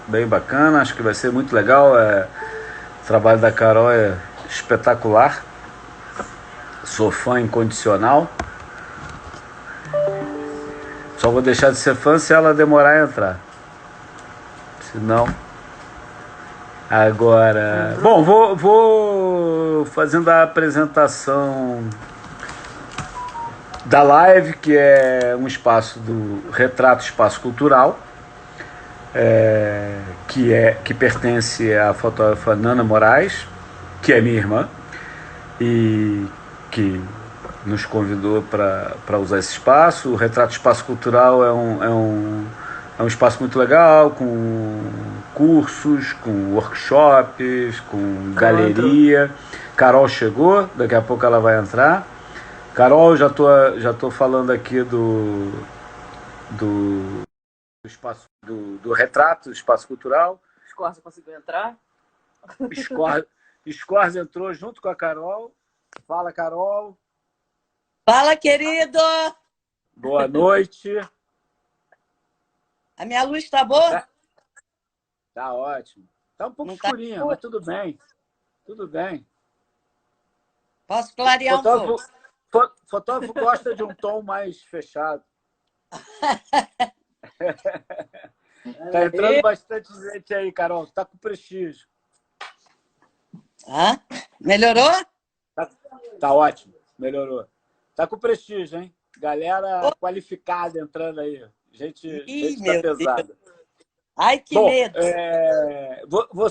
bem bacana, acho que vai ser muito legal. O trabalho da Carol é espetacular, sou fã incondicional. Só vou deixar de ser fã se ela demorar a entrar. Se não. Agora. Bom, vou fazendo a apresentação da live, que é um espaço do Retrato Espaço Cultural, que pertence à fotógrafa Nana Moraes, que é minha irmã, e que nos convidou para usar esse espaço. O Retrato Espaço Cultural é um espaço muito legal, com cursos, com workshops, com galeria. Carol chegou, daqui a pouco ela vai entrar. Carol, já tô falando aqui do espaço do retrato, do espaço cultural. Escorza conseguiu entrar? Escorza entrou junto com a Carol. Fala, Carol. Fala, querido! Boa noite. A minha luz tá boa? Tá ótimo. Tá um pouco escurinha, mas tudo bem. Tudo bem. Posso clarear um pouco? Fotógrafo gosta de um tom mais fechado. Tá entrando bastante gente aí, Carol. Tá com prestígio. Ah, melhorou? Tá ótimo. Melhorou. Tá com prestígio, hein? Galera qualificada entrando aí. Gente da pesada. Deus. Ai, que medo! Vou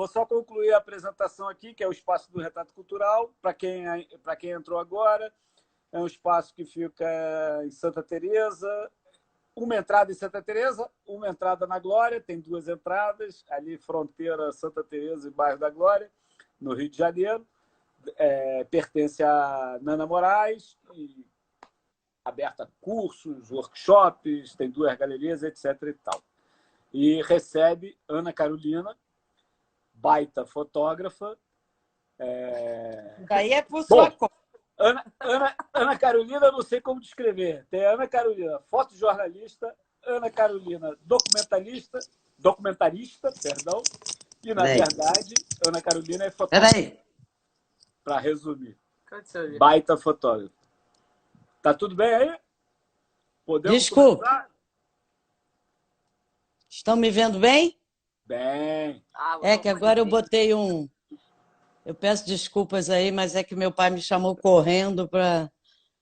só concluir a apresentação aqui, que é o espaço do Retrato Cultural. Para quem entrou agora, é um espaço que fica em Santa Teresa. Uma entrada em Santa Teresa, uma entrada na Glória. Tem duas entradas, ali fronteira Santa Teresa e Bairro da Glória, no Rio de Janeiro. Pertence a Nana Moraes, e aberta a cursos, workshops, tem duas galerias, etc. e tal. E recebe Ana Carolina, baita fotógrafa. Daí é por sua conta. Ana Carolina, eu não sei como descrever. Tem Ana Carolina, fotojornalista, Ana Carolina, documentarista, perdão, e, na verdade, Ana Carolina é fotógrafa. Peraí. Para resumir. Baita fotógrafa. Tá tudo bem aí? Podemos Desculpa. começar? Estão me vendo bem? Bem. É que agora eu botei um... Eu peço desculpas aí, mas é que meu pai me chamou correndo para...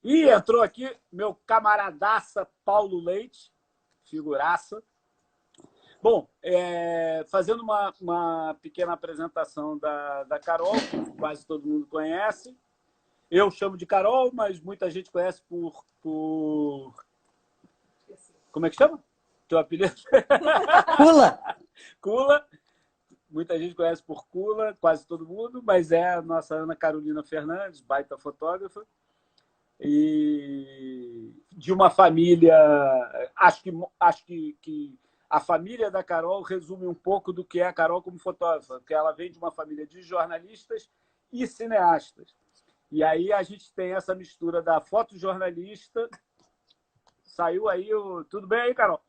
E entrou aqui meu camaradaça Paulo Leite, figuraça. Bom, fazendo uma pequena apresentação da Carol, que quase todo mundo conhece. Eu chamo de Carol, mas muita gente conhece por... Como é que chama? Teu apelido? Cula. Cula. Muita gente conhece por Cula, quase todo mundo, mas é a nossa Ana Carolina Fernandes, baita fotógrafa. E de uma família... Acho que a família da Carol resume um pouco do que é a Carol como fotógrafa, porque ela vem de uma família de jornalistas e cineastas. E aí a gente tem essa mistura da fotojornalista. Saiu aí o... Tudo bem aí, Carol?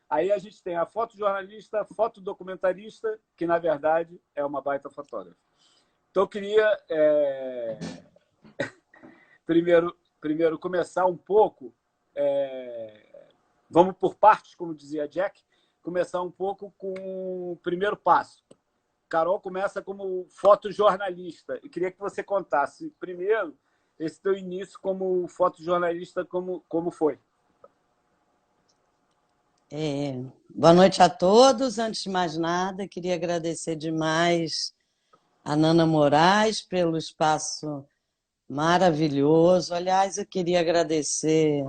Aí a gente tem a fotojornalista, fotodocumentarista, que, na verdade, é uma baita fotógrafa. Então, eu queria primeiro começar um pouco... Vamos por partes, como dizia Jack, começar um pouco com o primeiro passo. Carol começa como fotojornalista. E queria que você contasse, primeiro, esse teu início como fotojornalista, como foi. Boa noite a todos. Antes de mais nada, queria agradecer demais a Nana Moraes pelo espaço maravilhoso. Aliás, eu queria agradecer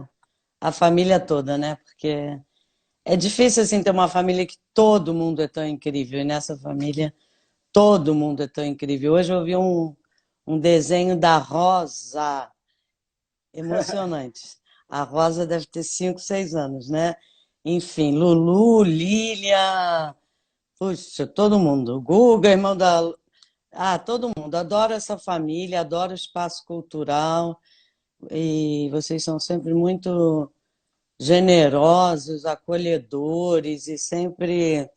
a família toda, né? Porque é difícil assim ter uma família que todo mundo é tão incrível. E nessa família, todo mundo é tão incrível. Hoje eu vi um desenho da Rosa, emocionante. A Rosa deve ter 5, 6 anos, né? Enfim, Lulu, Lília, puxa, todo mundo. O Guga, irmão da... todo mundo. Adoro essa família, adoro o espaço cultural. E vocês são sempre muito generosos, acolhedores e sempre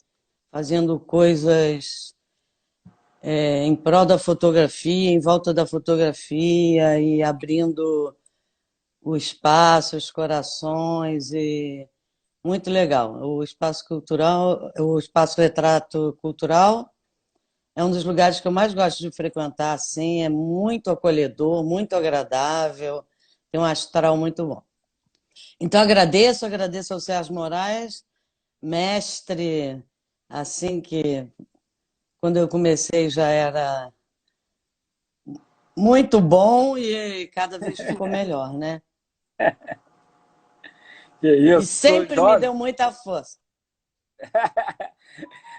fazendo coisas em prol da fotografia, em volta da fotografia e abrindo o espaço, os corações e muito legal. O espaço cultural, o espaço Retrato Cultural é um dos lugares que eu mais gosto de frequentar, assim, é muito acolhedor, muito agradável, tem um astral muito bom. Então agradeço ao Sérgio Moraes, mestre, assim que quando eu comecei já era muito bom e cada vez ficou melhor, né? Que E isso, sou sempre me jovem. deu muita força.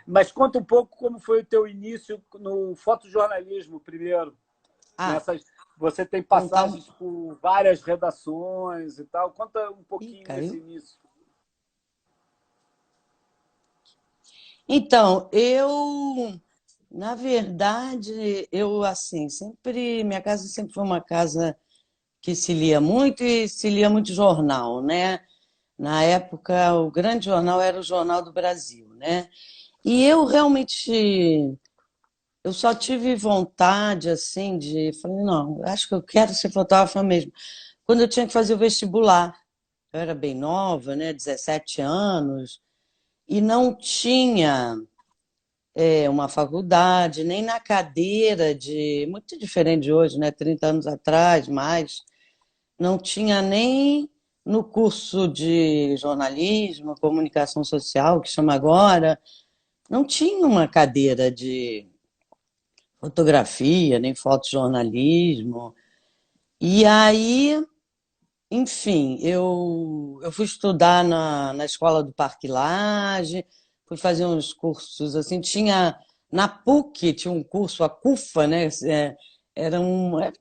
Mas conta um pouco como foi o teu início no fotojornalismo primeiro. Ah, Nessas, você tem contar um... passagens por várias redações e tal. Conta um Ih, pouquinho desse caiu. início. Então, na verdade, eu assim, sempre, minha casa sempre foi uma casa que se lia muito e se lia muito jornal, né? Na época, o grande jornal era o Jornal do Brasil, né? E eu realmente, eu só tive vontade, assim, falei, não, acho que eu quero ser fotógrafa mesmo. Quando eu tinha que fazer o vestibular, eu era bem nova, né? 17 anos, e não tinha uma faculdade, nem na cadeira de, muito diferente de hoje, né? 30 anos atrás, mais, não tinha nem no curso de jornalismo, comunicação social, que chama agora, não tinha uma cadeira de fotografia, nem fotojornalismo. E aí, enfim, eu fui estudar na escola do Parque Lage, fui fazer uns cursos assim, tinha na PUC tinha um curso, a CUFA, né? Era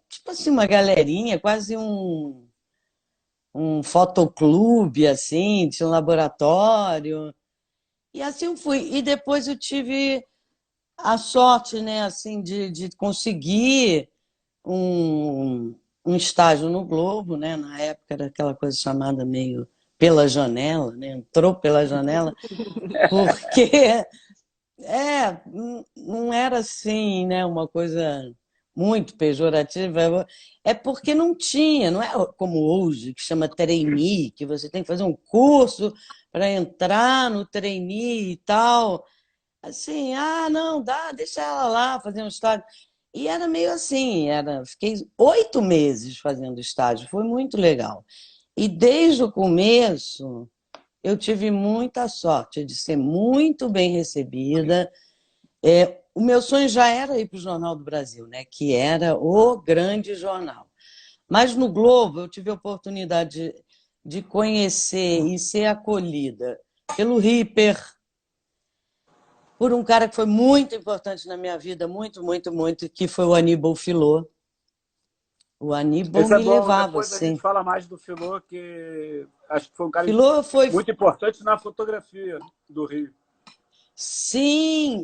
tipo assim uma galerinha, quase um fotoclube assim, tinha um laboratório. E assim eu fui. E depois eu tive a sorte, né, assim, de conseguir um estágio no Globo, né? Na época era aquela coisa chamada meio pela janela, né? Entrou pela janela, porque não era assim, né? Uma coisa muito pejorativa. É porque não tinha, não é como hoje, que chama trainee, que você tem que fazer um curso para entrar no trainee e tal. Assim, não, dá, deixa ela lá fazer um estágio. E era meio assim, fiquei 8 meses fazendo estágio, foi muito legal. E desde o começo eu tive muita sorte de ser muito bem recebida. O meu sonho já era ir para o Jornal do Brasil, né? Que era o grande jornal. Mas no Globo eu tive a oportunidade de conhecer e ser acolhida pelo Ripper, por um cara que foi muito importante na minha vida, muito, muito, muito, que foi o Aníbal Filó. O Aníbal Esse é me bom. levava, Depois a gente assim. fala mais do Filô, que acho que foi um cara Filó foi. muito importante na fotografia do Rio. Sim,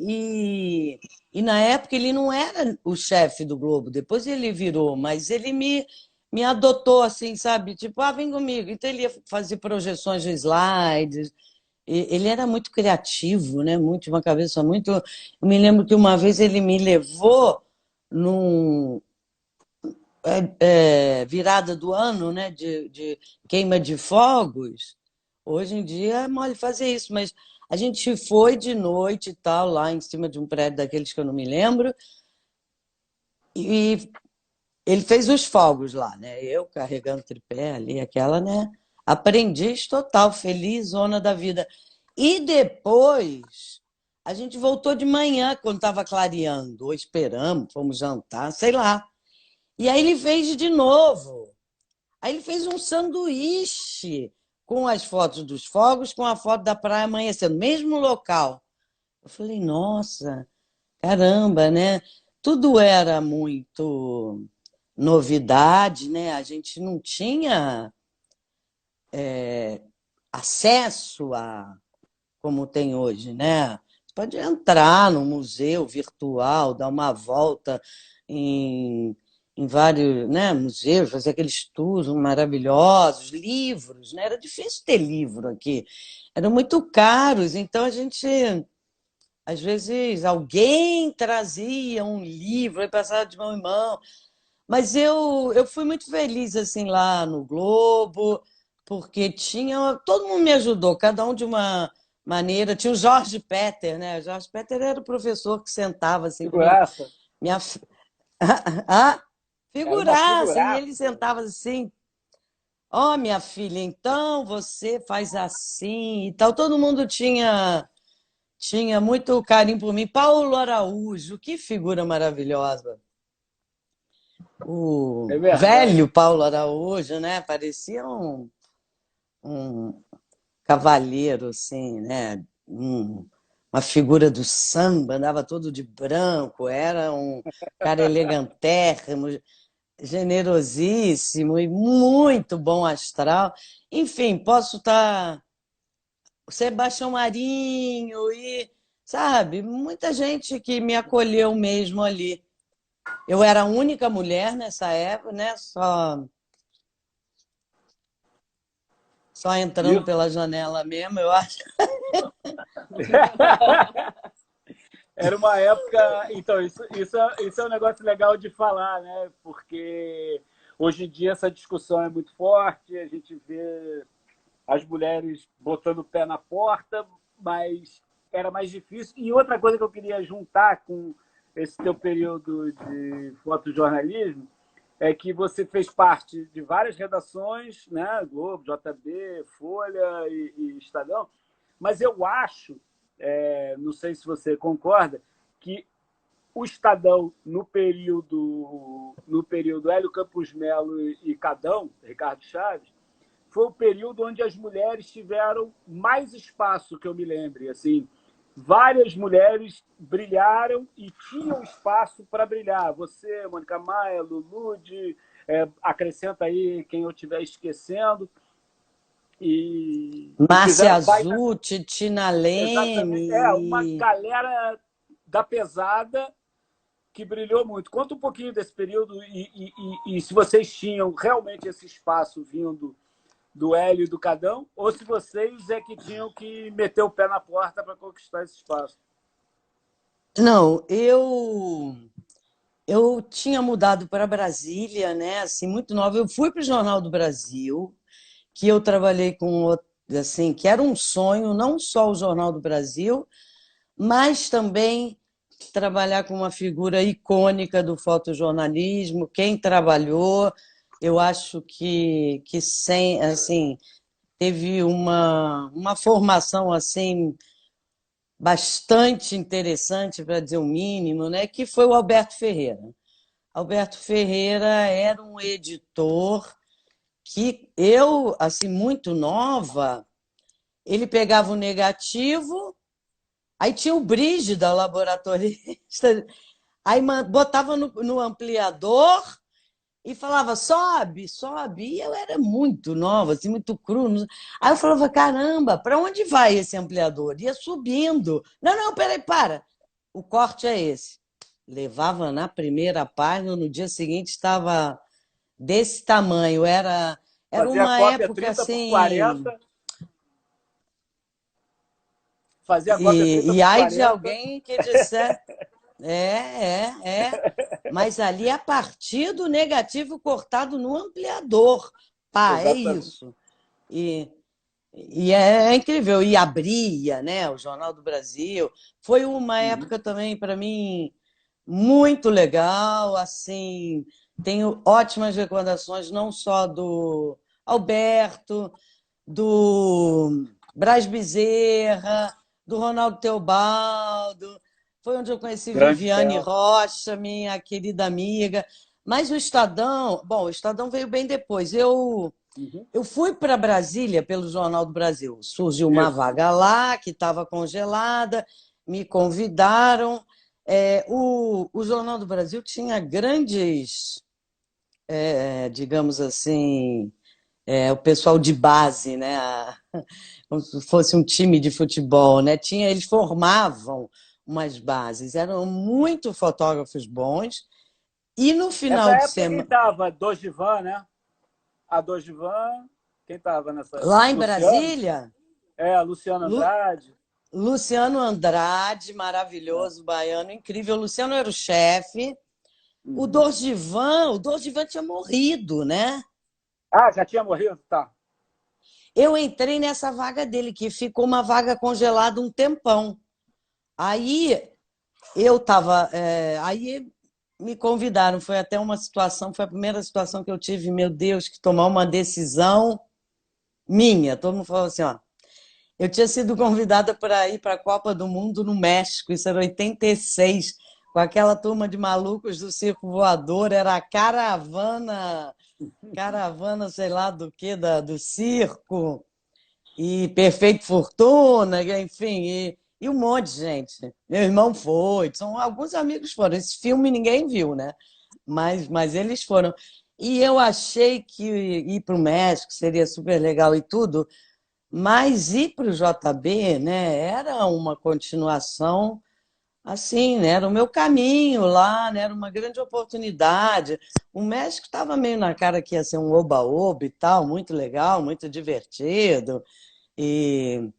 e na época ele não era o chefe do Globo, depois ele virou, mas ele me adotou assim, sabe? Tipo, vem comigo. Então ele ia fazer projeções de slides. Ele era muito criativo, né? Muito, uma cabeça muito. Eu me lembro que uma vez ele me levou num, virada do ano, né, de queima de fogos, hoje em dia é mole fazer isso, mas a gente foi de noite e tal, lá em cima de um prédio daqueles que eu não me lembro, e ele fez os fogos lá, né? Eu carregando tripé ali, aquela, né? Aprendiz total, feliz, zona da vida. E depois a gente voltou de manhã, quando estava clareando, ou esperamos, fomos jantar, sei lá. E aí ele fez de novo. Aí ele fez um sanduíche com as fotos dos fogos, com a foto da praia amanhecendo, mesmo local. Eu falei, nossa, caramba, né? Tudo era muito novidade, né? A gente não tinha acesso a como tem hoje, né? Você pode entrar no museu virtual, dar uma volta em, em vários, né, museus, fazer aqueles tours maravilhosos, livros, né? Era difícil ter livro aqui, eram muito caros, então a gente Às vezes alguém trazia um livro e passava de mão em mão. Mas eu fui muito feliz assim lá no Globo, porque tinha, todo mundo me ajudou, cada um de uma maneira. Tinha o Jorge Peter, né? O Jorge Peter era o professor que sentava assim comigo. Figuraça. Minha ah, Era uma figuraça, e ele figuraça. sentava assim: "Ó, minha filha, então você faz assim" e tal. Todo mundo tinha muito carinho por mim. Paulo Araújo, que figura maravilhosa. É O verdade. velho Paulo Araújo, né? Parecia um cavalheiro, assim, né? Uma figura do samba, andava todo de branco, era um cara elegantérrimo, generosíssimo e muito bom astral. Enfim, posso estar. Sebastião Marinho e, sabe, muita gente que me acolheu mesmo ali. Eu era a única mulher nessa época, né? Só entrando Isso. pela janela mesmo, eu acho. Era uma época. Então, isso é um negócio legal de falar, né? Porque hoje em dia essa discussão é muito forte, a gente vê as mulheres botando o pé na porta, mas era mais difícil. E outra coisa que eu queria juntar com esse teu período de fotojornalismo é que você fez parte de várias redações, né? Globo, JB, Folha e Estadão, mas eu acho, não sei se você concorda, que o Estadão, no período Hélio Campos Melo e Cadão, Ricardo Chaves, foi o período onde as mulheres tiveram mais espaço, que eu me lembre. Assim, várias mulheres brilharam e tinham espaço para brilhar. Você, Mônica Maia, Lulude, acrescenta aí quem eu estiver esquecendo, e Márcia fizeram baita. Azuti, Tina Exatamente. Uma Leme. galera da pesada que brilhou muito. Conta um pouquinho desse período e se vocês tinham realmente esse espaço vindo do Hélio e do Cadão, ou se vocês é que tinham que meter o pé na porta para conquistar esse espaço. Não, eu tinha mudado para Brasília, né? Assim, muito nova. Eu fui para o Jornal do Brasil, que eu trabalhei com assim, que era um sonho, não só o Jornal do Brasil, mas também trabalhar com uma figura icônica do fotojornalismo. Quem trabalhou, eu acho que sem, assim, teve uma formação assim bastante interessante, para dizer o mínimo, né? Que foi o Alberto Ferreira. Alberto Ferreira era um editor que eu, assim, muito nova, ele pegava o negativo, aí tinha o Brígida, o laboratorista, aí botava no ampliador e falava, sobe, sobe. E eu era muito nova, assim, muito cru. Aí eu falava, caramba, para onde vai esse ampliador? Ia subindo. Não, não, peraí, para. O corte é esse. Levava na primeira página, no dia seguinte estava desse tamanho. Era Fazia uma cópia época 30 por assim. 40, fazia cópia 30 E por ai de 40. alguém que disser. É. Mas ali a partir do negativo cortado no ampliador. Pá, é Exatamente. isso. E, e é incrível. E abria, né? O Jornal do Brasil. Foi uma Uhum. época também, para mim, muito legal. Assim, tenho ótimas recordações, não só do Alberto, do Brás Bezerra, do Ronaldo Teobaldo. Foi onde eu conheci Grande Viviane Celso. Rocha, minha querida amiga. Mas o Estadão, bom, o Estadão veio bem depois. Uhum. Eu fui para Brasília pelo Jornal do Brasil. Surgiu uma Isso. vaga lá, que estava congelada, me convidaram. O Jornal do Brasil tinha grandes, digamos assim, o pessoal de base, né? Como se fosse um time de futebol, né? Eles formavam umas bases, eram muito fotógrafos bons, e no Essa final de época quem semana, estava? Dosdivan, né? A Dosdivan, quem estava nessa? lá em Luciano? Brasília, Luciano Lu- Andrade. Luciano Andrade, maravilhoso, baiano, incrível. O Luciano era o chefe. Uhum. O Dorgivan tinha morrido, né? Ah, já tinha morrido? Tá. Eu entrei nessa vaga dele, que ficou uma vaga congelada um tempão. Aí eu estava. Aí me convidaram, foi até uma situação, foi a primeira situação que eu tive, meu Deus, que tomar uma decisão minha. Todo mundo falou assim, ó. Eu tinha sido convidada para ir para a Copa do Mundo no México, isso era 86, com aquela turma de malucos do Circo Voador, era a caravana, sei lá do que, do circo, e Perfeito Fortuna, enfim, e um monte de gente. Meu irmão foi, são, alguns amigos foram. Esse filme ninguém viu, né? Mas eles foram. E eu achei que ir para o México seria super legal e tudo, mas ir para o JB, né, era uma continuação assim, né, era o meu caminho lá, né, era uma grande oportunidade. O México estava meio na cara que ia ser um oba-oba e tal, muito legal, muito divertido, e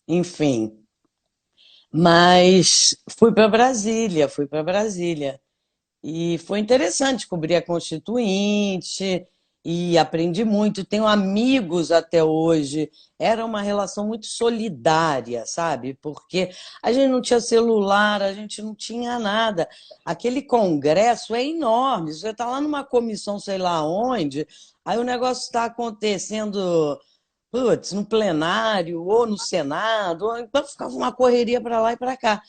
enfim. Mas fui para Brasília. E foi interessante cobrir a Constituinte e aprendi muito. Tenho amigos até hoje. Era uma relação muito solidária, sabe? Porque a gente não tinha celular, a gente não tinha nada. Aquele congresso é enorme. Você está lá numa comissão, sei lá onde, aí o negócio está acontecendo, putz, no plenário ou no Senado, ou então ficava uma correria para lá e para cá.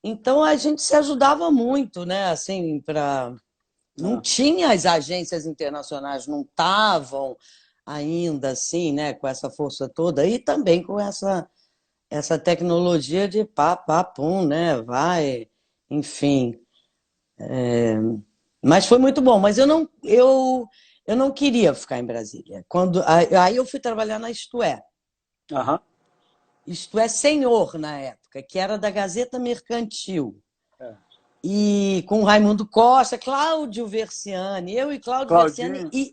Então a gente se ajudava muito, né? Assim, para não Ah, tinha as agências internacionais, não estavam ainda assim, né? Com essa força toda e também com essa tecnologia de pá, pá, pum, né? Vai, enfim. Mas foi muito bom. Mas eu não queria ficar em Brasília. Aí eu fui trabalhar na Isto É. aham. Isto É Senhor na época, que era da Gazeta Mercantil. É. E com Raimundo Costa, Cláudio Versiani, eu e Cláudio Versiani Claudinho.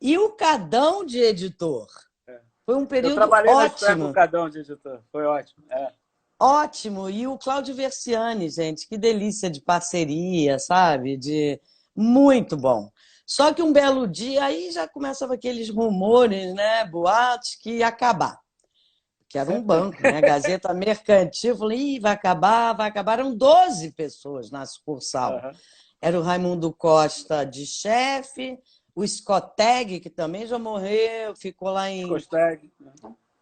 e o Cadão de editor. É. Foi um Eu período trabalhei na Espanha com o ótimo, Cadão de editor. Foi ótimo. É. ótimo. E o Cláudio Versiani, gente, que delícia de parceria, sabe? De muito bom. Só que um belo dia aí já começavam aqueles rumores, né, boatos que ia acabar, que era um Sempre tem. banco, né? Gazeta Mercantil, falei, ih, vai acabar, vai acabar. Eram 12 pessoas na sucursal. Aham. Era o Raimundo Costa de chefe, o Scoteg, que também já morreu, ficou lá em Scosteg.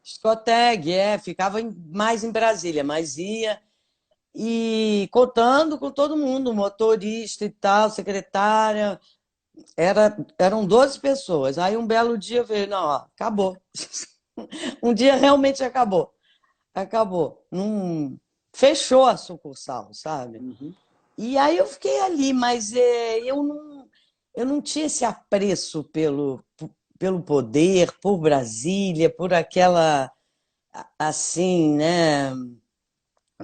Scoteg, ficava mais em Brasília, mas ia e contando com todo mundo, motorista e tal, secretária, eram 12 pessoas. Aí um belo dia veio, não, ó, acabou. Um dia realmente acabou. Acabou. Não, fechou a sucursal, sabe? Uhum. E aí eu fiquei ali, mas eu não tinha esse apreço pelo poder, por Brasília, por aquela, assim, né,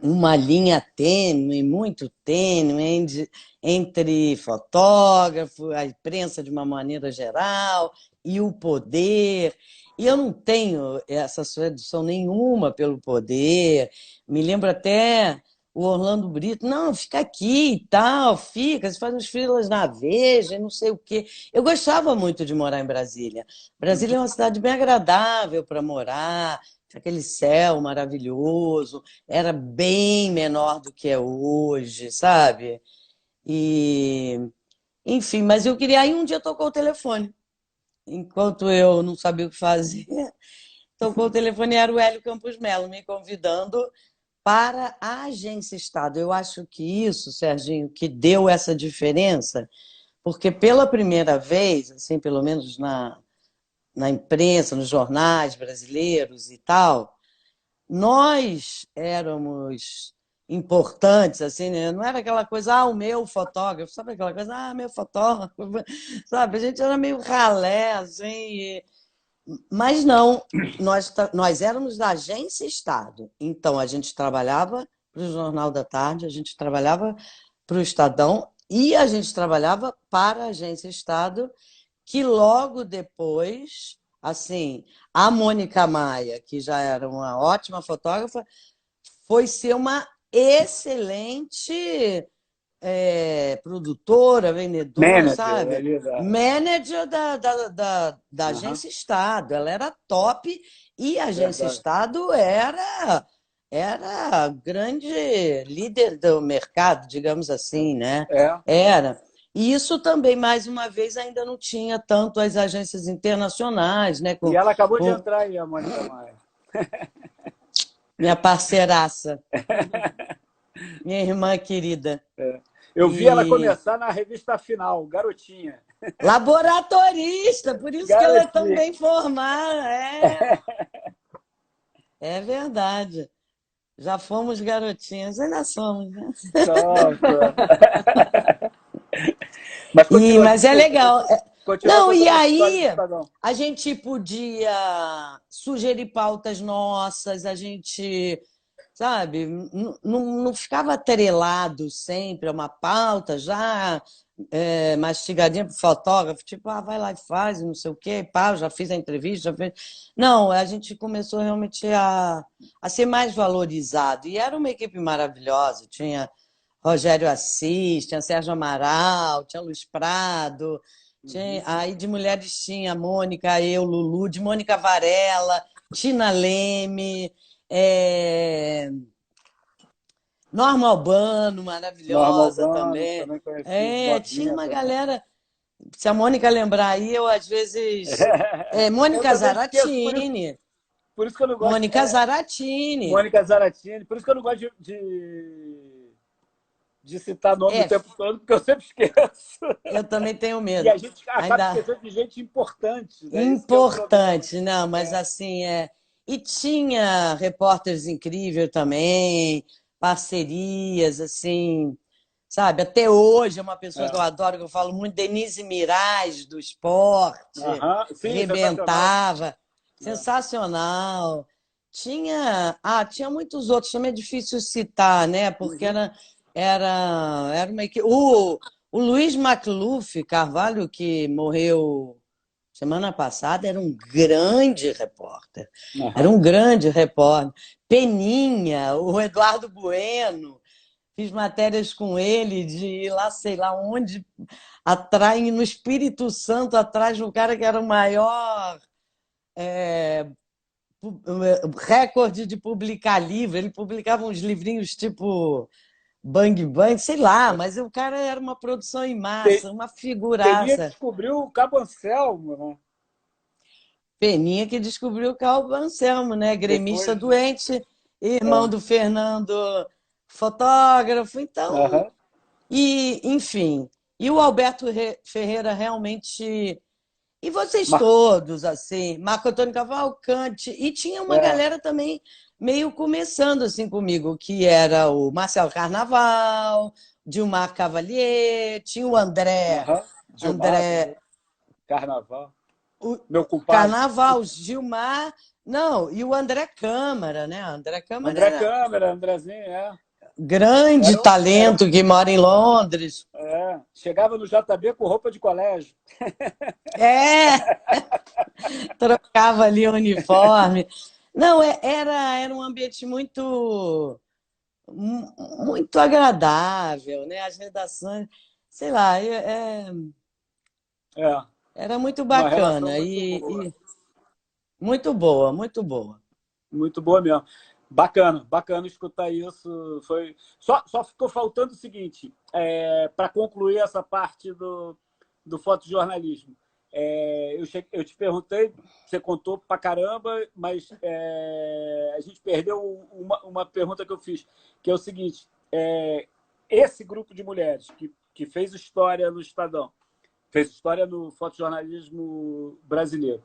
uma linha tênue, muito tênue, entre fotógrafo, a imprensa de uma maneira geral, e o poder. E eu não tenho essa sedução nenhuma pelo poder. Me lembro até o Orlando Brito, não, fica aqui e tal, fica, você faz uns freelas na Veja, não sei o quê. Eu gostava muito de morar em Brasília. Brasília é uma cidade bem agradável para morar, aquele céu maravilhoso, era bem menor do que é hoje, sabe? E, enfim, mas eu queria. Aí um dia tocou o telefone, enquanto eu não sabia o que fazer, tocou o telefone e era o Hélio Campos Melo me convidando para a Agência Estado. Eu acho que isso, Serginho, que deu essa diferença, porque pela primeira vez, assim, pelo menos na imprensa, nos jornais brasileiros e tal, nós éramos importantes, assim, né? Não era aquela coisa, o meu fotógrafo, sabe aquela coisa, meu fotógrafo, sabe? A gente era meio ralé, assim, mas não, nós éramos da Agência Estado, então a gente trabalhava para o Jornal da Tarde, a gente trabalhava para o Estadão e a gente trabalhava para a Agência Estado, que logo depois, assim, a Mônica Maia, que já era uma ótima fotógrafa, foi ser uma excelente produtora, vendedora, Manager sabe? ali Manager da Aham, Agência Estado. Ela era top e a Agência verdade. Estado era grande líder do mercado, digamos assim, né? É. Era. E isso também, mais uma vez, ainda não tinha tanto as agências internacionais, né? E ela acabou de Com entrar aí, a Mônica Maia. minha parceiraça, minha irmã querida. Eu vi ela E começar na revista Final, Garotinha. laboratorista, por isso que ela é tão Garotinha. bem formada. É verdade. Já fomos garotinhas, ainda somos, né? Nossa. Mas continua, Mas é desculpa. legal. Continua Não, e contando essa história do aí Estadão. a gente podia sugerir pautas nossas, a gente, sabe, não ficava atrelado sempre a uma pauta já mastigadinha para o fotógrafo, tipo, vai lá e faz, não sei o quê, pá, já fiz a entrevista, já fiz. Não, a gente começou realmente a ser mais valorizado. E era uma equipe maravilhosa, tinha Rogério Assis, tinha Sérgio Amaral, tinha Luiz Prado, aí de mulheres tinha Mônica, eu, Lulu, de Mônica Varela, Tina Leme, é, Norma Albano, Norma maravilhosa Albano, também. também conhecido, Tinha novinha uma também. galera. Se a Mônica lembrar aí, eu às vezes. Eu Mônica também esqueço, Zaratini. por isso que eu não gosto. Mônica Zaratini. Mônica Zaratini, por isso que eu não gosto de citar nome o É, tempo todo, porque eu sempre esqueço. eu também tenho E medo. a gente acaba Ainda esquecendo de gente importante, né? Isso que é o problema. importante, não, mas assim E tinha repórteres incríveis também, parcerias, assim, sabe? Até hoje é uma pessoa que eu É. adoro, que eu falo muito, Denise Mirais, do esporte, Aham. Sim, sensacional. rebentava, É. sensacional. Tinha muitos outros, também é difícil citar, né? Porque Uhum. era uma equipe. O Luiz Macluf Carvalho, que morreu semana passada, era um grande repórter. Era Aham. um grande repórter. Peninha, o Eduardo Bueno, fiz matérias com ele de ir lá, sei lá onde, atrás, no Espírito Santo, atrás de um cara que era o maior recorde de publicar livro. Ele publicava uns livrinhos tipo Bang Bang, sei lá, mas o cara era uma produção em Pe- massa, uma Peninha figuraça. descobriu o Cabo Anselmo, né? Peninha que descobriu o Calvo Anselmo, né? Gremista Depois, né? doente, irmão É. do Fernando, fotógrafo, então. Aham. Enfim. E o Alberto Ferreira realmente. E vocês Mar- todos, assim, Marco Antônio Cavalcante. E tinha uma é. galera também meio começando assim comigo, que era o Marcelo Carnaval, Dilmar Cavalier, tinha o André, Aham. Gilmar também. André Carnaval. o Meu culpado. Carnaval, Gilmar, não, e o André Câmara, né? André Câmara André era Câmara, Andrezinho, é. grande Era, talento que mora em Londres. chegava no JB com roupa de colégio. É, trocava ali o uniforme. Não, era um ambiente muito agradável, né? As redações, sei lá, É, era muito uma relação bacana muito boa. e muito boa, muito boa. Muito boa mesmo. Bacana, bacana escutar isso. Só ficou faltando o seguinte, para concluir essa parte do fotojornalismo. Eu te perguntei, você contou pra caramba, mas a gente perdeu uma pergunta que eu fiz, que é o seguinte: esse grupo de mulheres que fez história no Estadão, fez história no fotojornalismo brasileiro,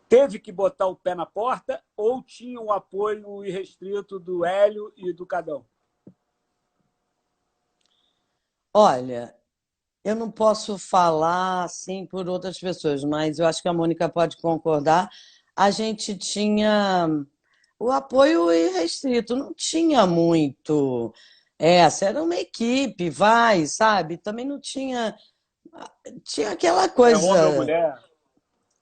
teve que botar o pé na porta ou tinha um apoio irrestrito do Hélio e do Cadão? Olha, eu não posso falar assim por outras pessoas, mas eu acho que a Mônica pode concordar. A gente tinha o apoio irrestrito, não tinha muito. Essa era uma equipe, vai, sabe? Também não tinha. Tinha aquela É homem ou coisa. mulher?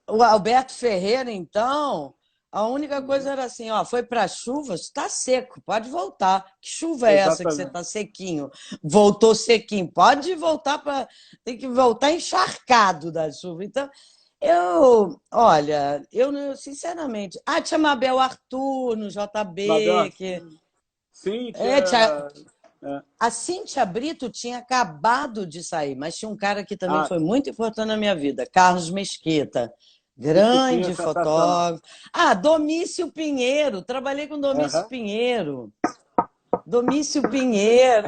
O Alberto Ferreira, então. A única coisa era assim, ó, foi para chuva, está seco, pode voltar. Que chuva é essa que você Exatamente. está sequinho? Voltou sequinho, pode voltar para. Tem que voltar encharcado da chuva. Então, olha, sinceramente. Ah, tinha Mabel Arthur no Mabel JB, que. Arthur, Cíntia. É, É. a Cíntia Brito tinha acabado de sair, mas tinha um cara que também Ah, foi muito importante na minha vida, Carlos Mesquita, Mesquitinha é grande sensacional. fotógrafo. Ah, Domício Pinheiro, trabalhei com Domício Aham. Pinheiro. Domício Pinheiro.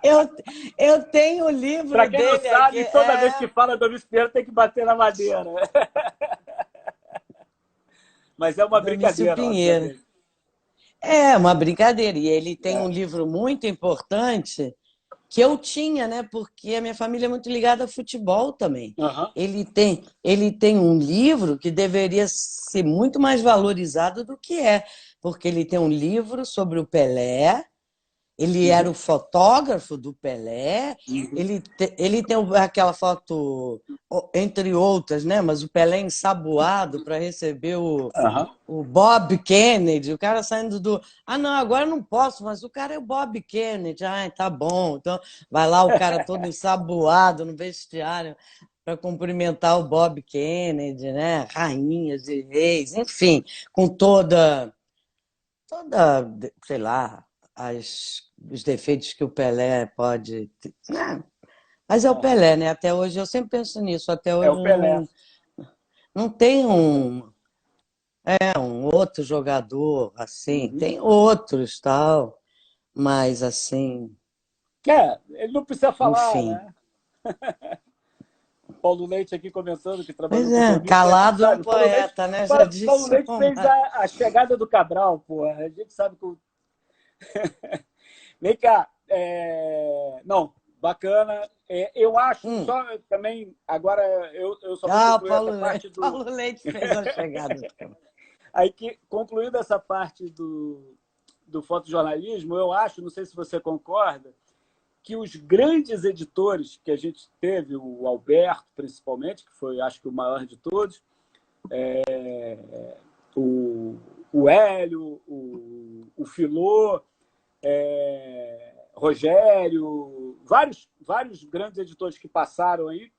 Eu, eu tenho o Para livro quem não dele aqui. sabe, toda vez que fala do Luiz Pinheiro tem que bater na madeira. Mas é uma Domício brincadeira, Pinheiro. obviamente. É uma brincadeira. E ele tem um É. livro muito importante que eu tinha, né? Porque a minha família é muito ligada a futebol também. Aham. Ele tem um livro que deveria ser muito mais valorizado do que é, porque ele tem um livro sobre o Pelé, ele era Uhum. o fotógrafo do Pelé, Uhum. ele tem aquela foto, entre outras, né? Mas o Pelé ensaboado para receber Aham. o Bob Kennedy, o cara saindo do. Ah, não, agora eu não posso, mas o cara é o Bob Kennedy. Ah, tá bom. Então vai lá o cara todo ensaboado no vestiário para cumprimentar o Bob Kennedy, né? Rainhas e reis, enfim, com sei lá, os defeitos que o Pelé pode ter. Né? Mas é o Aham. Pelé, né? Até hoje, eu sempre penso nisso, até É hoje o Pelé. não tem É o Pelé. um outro jogador assim, Uhum. tem outros tal, mas assim, É, ele não precisa falar, enfim. né? Paulo Leite aqui comentando que trabalhou Pois com o é, Domingos, a gente calado é um sabe. poeta, né? Já Paulo disse Leite o fez a chegada do Cabral, pô. A gente sabe que o. Vem cá. Não, bacana. Eu acho hum. só também, agora eu só vou Ah, o concluir Paulo essa Leite. parte do. Paulo Leite fez a chegada. Aí que, concluindo essa parte do fotojornalismo, eu acho, não sei se você concorda, que os grandes editores que a gente teve, o Alberto principalmente, que foi, acho que, o maior de todos, o, o Hélio, o Filô, Rogério, vários grandes editores que passaram aí,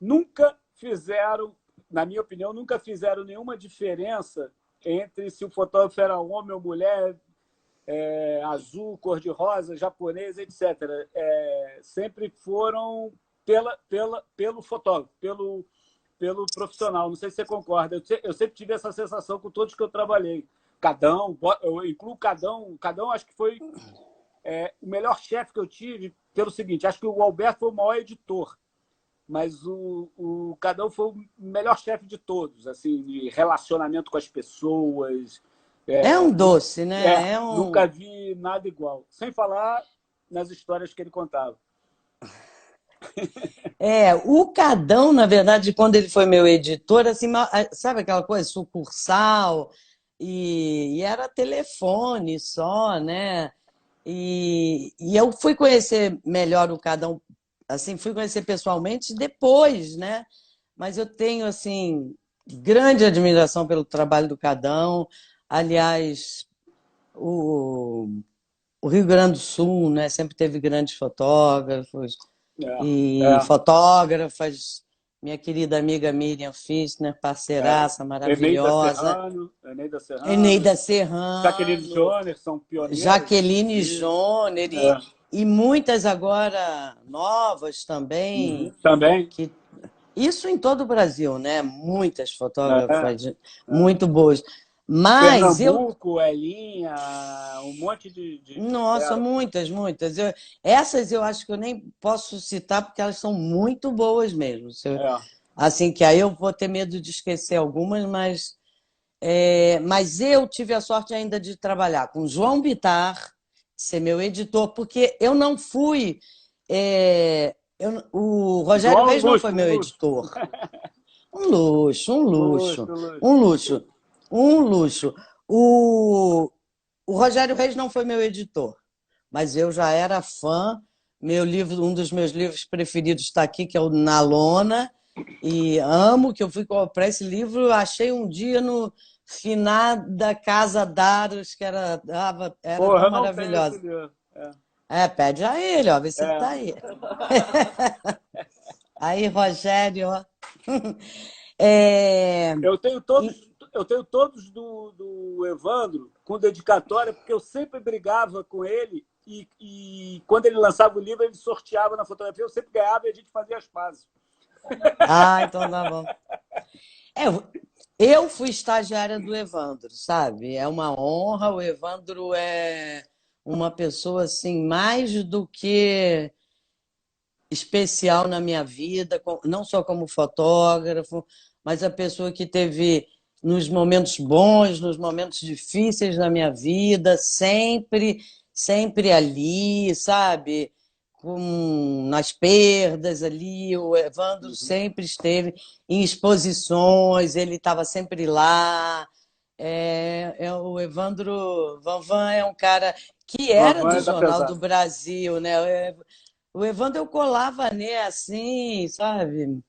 nunca fizeram, na minha opinião, nunca fizeram nenhuma diferença entre se o fotógrafo era homem ou mulher, azul, cor-de-rosa, japonês, etc. Sempre foram pelo fotógrafo, pelo profissional. Não sei se você concorda. Eu sempre tive essa sensação com todos que eu trabalhei. Cadão, eu incluo Cadão. Cadão acho que foi o melhor chefe que eu tive pelo seguinte, acho que o Alberto foi o maior editor, mas o Cadão foi o melhor chefe de todos, assim, de relacionamento com as pessoas. É um Nunca, doce, né? nunca vi nada igual. Sem falar nas histórias que ele contava. O Cadão, na verdade, quando ele foi meu editor, assim, sabe aquela coisa, sucursal, e era telefone só, né? E eu fui conhecer melhor o Cadão, assim, fui conhecer pessoalmente depois, né? Mas eu tenho, assim, grande admiração pelo trabalho do Cadão. Aliás, o, o Rio Grande do Sul, né, sempre teve grandes fotógrafos É, e é, fotógrafas. Minha querida amiga Miriam Fissner, é. parceiraça maravilhosa. Eneida Serrano, Eneida Jaqueline Serrano, Joner são pioneiras, Jaqueline inclusive. Joner É. e muitas agora novas também, Uhum. Também. que isso em todo o Brasil, né? Muitas É, fotógrafas é. muito boas. Mas eu, Pernambuco, Elinha, um monte de nossa, fera. muitas, muitas. Essas eu acho que eu nem posso citar porque elas são muito boas mesmo. É. Assim que aí eu vou ter medo de esquecer algumas, mas eu tive a sorte ainda de trabalhar com João Bittar, ser meu editor, porque eu não fui. O Rogério João, Reis não foi luxo, um meu luxo. editor. Um luxo, um Um luxo, luxo, um luxo. um luxo, um luxo. O, o Rogério Reis não foi meu editor, mas eu já era fã. Meu livro, um dos meus livros preferidos está aqui, que é o Na Lona. E amo que eu fui comprar esse livro, achei um dia no final da Casa Daros, que era Porra, tão eu não tenho esse maravilhosa. livro. Pede a ele, ó, vê se ele É. tá aí. Aí, Rogério, ó. É, Eu tenho e- todos, eu tenho todos do Evandro com dedicatória, porque eu sempre brigava com ele e quando ele lançava o livro, ele sorteava na fotografia, eu sempre ganhava e a gente fazia as pazes. então tá bom. É, eu fui estagiária do Evandro, sabe? É uma honra. O Evandro é uma pessoa assim, mais do que especial na minha vida, não só como fotógrafo, mas a pessoa que teve nos momentos bons, nos momentos difíceis da minha vida, sempre ali, sabe? Nas perdas ali, o Evandro sempre esteve em exposições, ele estava sempre lá. O Evandro Vanvan é um cara que Van era Van do é da Jornal do pesada. Brasil, né? O Evandro eu colava nele assim, sabe?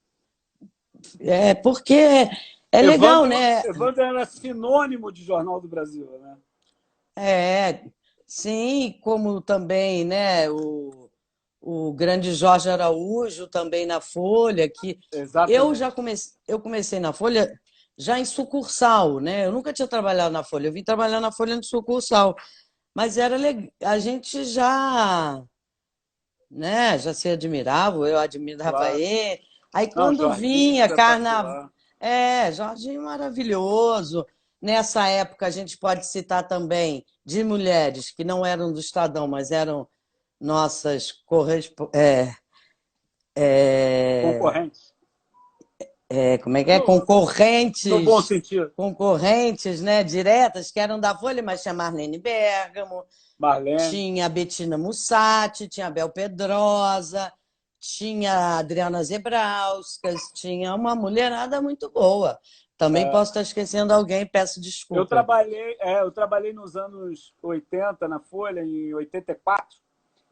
Porque é legal, né? Evandro era sinônimo de Jornal do Brasil, né? É, sim, como também, né? O grande Jorge Araújo também na Folha, que Exatamente. eu comecei na Folha já em sucursal, né? Eu nunca tinha trabalhado na Folha, eu vim trabalhar na Folha de sucursal, mas era legal, a gente já, né? Já se admirava, eu admirava Claro. ele. Aí Não, quando Jorginho, vinha carnaval, espetacular. Jorginho maravilhoso. Nessa época a gente pode citar também de mulheres que não eram do Estadão, mas eram nossas Concorrentes. como é que é? No bom sentido. Concorrentes, né, diretas, que eram da Folha, mas tinha Marlene Bergamo, Marlene. tinha a Bettina Mussatti, tinha a Bel Pedrosa, tinha a Adriana Zebrauskas, tinha uma mulherada muito boa. Também É, posso estar esquecendo alguém, peço desculpa. eu trabalhei nos anos 80 na Folha, em 84,